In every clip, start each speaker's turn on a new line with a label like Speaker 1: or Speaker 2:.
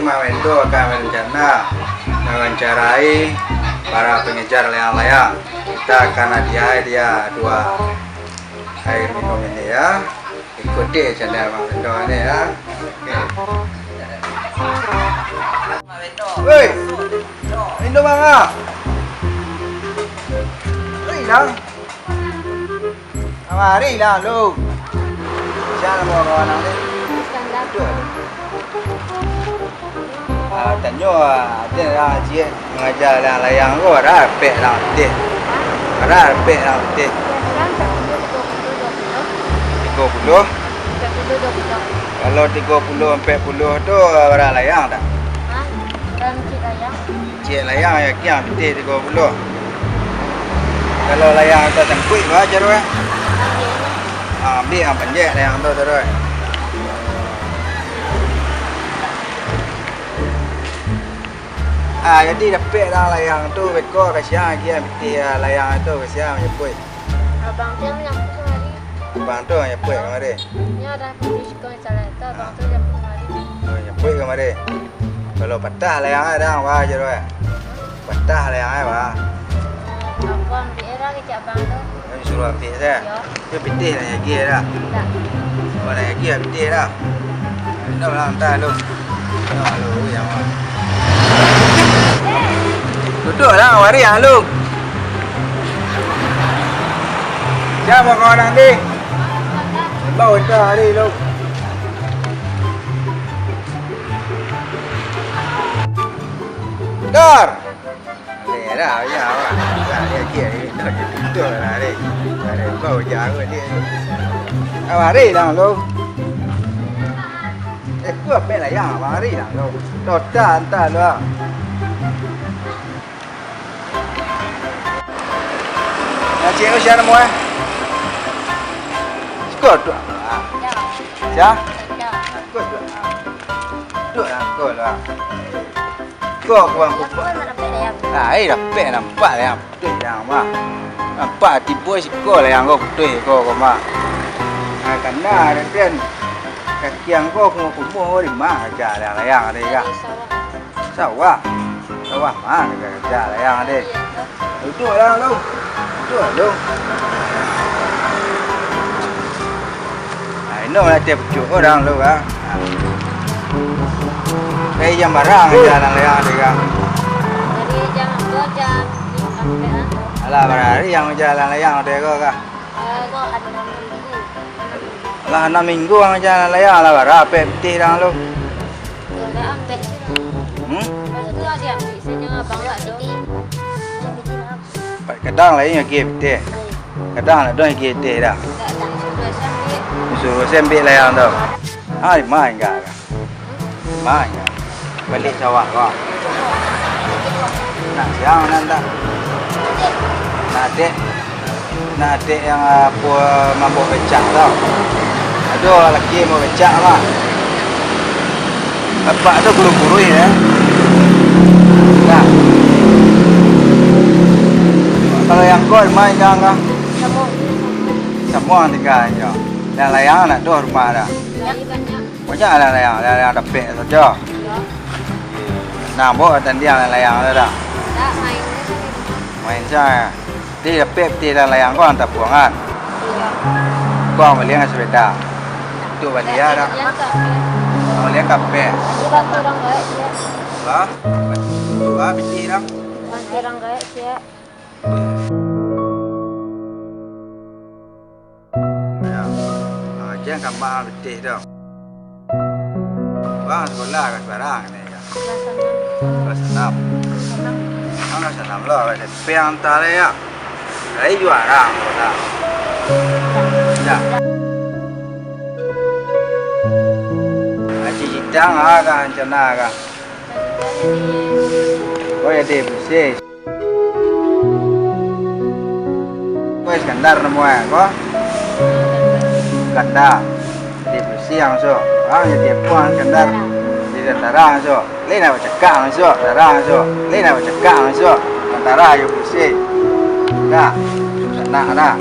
Speaker 1: Mawendo akan berencana mewawancarai para pengejar layang-layang. Kita akan hadiah dua air minum ini ya. Ikuti channel Mawendo ini ya. Oke. Woi, minum bang. Lang. Mari lah lu. Siapa mau kawan ni? Tanya ada lah cik mengajar layang tu ada pek lah teh. Ada pek lah teh. 30. Kalau 30 sampai 40 tu ada layang tak? Cik layang ya kiam teh 30. Kalau layang tu tengkuit aja tu. Ambil yang panjang layang tu terus. Jadi dapat dah layang tu beko kasihan dia mesti layang tu kasihan nyeput.
Speaker 2: Abang dia menyambut kemari.
Speaker 1: Abang tu nyeput kemari.
Speaker 2: Ni ada polisi kau jalan tu, abang tu nyambut kemari.
Speaker 1: Oh nyeput kemari. Kalau patah layang dah wah je tu. Patah layang wah.
Speaker 2: Abang dia lah ke abang tu.
Speaker 1: Kami suruh ambil saya. Dia betul lah lagi dah.
Speaker 2: Tak.
Speaker 1: Kalau lagi betul dah. Dah lah hantar lu. Dah lu yang duduklah mari ah lu. Siapa kau nanti? Bawa itu hari lu. Dor. Ni dah ya awak. Dia kia ni duduk lah ni. Ada bawa jaga dia. Mari dah lu. Kau apa lah yang mari dah lu. Total hantar lu. Cik usia nama eh? Skor tu. Ya? Skor tu. Tu lah skor lah. Skor kurang kumpul. Ini dapat nampak lah yang betul yang mah. Nampak tiba skor lah yang kau betul kau mah. Kerana ada kan kaki yang kau kumpul di mana kerja lah yang ada kan? Sawah. Sawah mana kerja lah yang ada? Duduk lah lu. Dulu. Ini lah tiap cuci orang lu kan. Kayak jam barang jalan layang ni kan.
Speaker 2: Dari jam 2 jam 5.
Speaker 1: Alah berhari yang jalan layang ada kau kan.
Speaker 2: Kau ada 6 minggu.
Speaker 1: Alah 6 minggu yang jalan layang lah berapa peti dah lu.
Speaker 2: Dah ambil. Itu dia ambil sini abang tak ada.
Speaker 1: Kadang lain yang kita, kadang ada yang kita dah. Suruh sembik layang tu. Di mana enggak? Mana? Balik sawah kau. Nak siang nanti. Nak yang apa mabuk becak tau. Ada lelaki mau becak mah. Bapak tu guru-guru ya. Nah. Kalau yang kau main jangan semua tinggal aja. Yang layang nak tu rumah dah. Banyak lah layang dapat saja. Nah, buat tadi yang layang dah.
Speaker 2: Tak main.
Speaker 1: Main saja. Dia dapat tidak layang kau hantar buangan. Kau beli dengan sepeda. Tu beli dah. Beli kafe.
Speaker 2: Orang gaya dia.
Speaker 1: Lah, dua biji dah.
Speaker 2: Orang gaya dia.
Speaker 1: Jangan kamar betul dah. Bang sekolah kat barang ni ya. Kelas 6. Kelas 6 lah. Tapi antara ya. Dari juara lah. Ya. Aji hidang agak rencana agak. Oh ya dia bersih. Kau skandar nama kau. Kandar dia bersih yang so, dia puan kandar dia darah so, lain apa cakap so, darah so, lain apa cakap so, darah you bersih, dah, susah dah.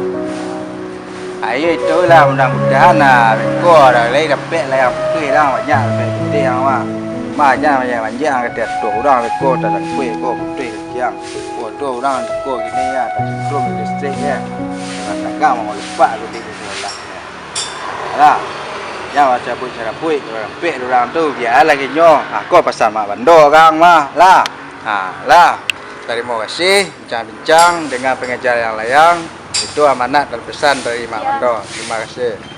Speaker 1: Ayo itulah mudah-mudahan lah, kau dah lain dapat lah yang putih dah banyak dapat putih yang mah, Makanya yang kata dua orang ko tak kue ko putih yang dua orang ko gini ya tak belum listrik ya. Tak kamu mau lupa aku di sekolah. Lah, yang macam pun cara pui orang pe orang tu biar lagi nyo. Aku pasal mak bando kang mah lah. Lah. Terima kasih bincang-bincang dengan pengajar yang layang. Itu amanat dan pesan dari Mak Bando. Terima kasih.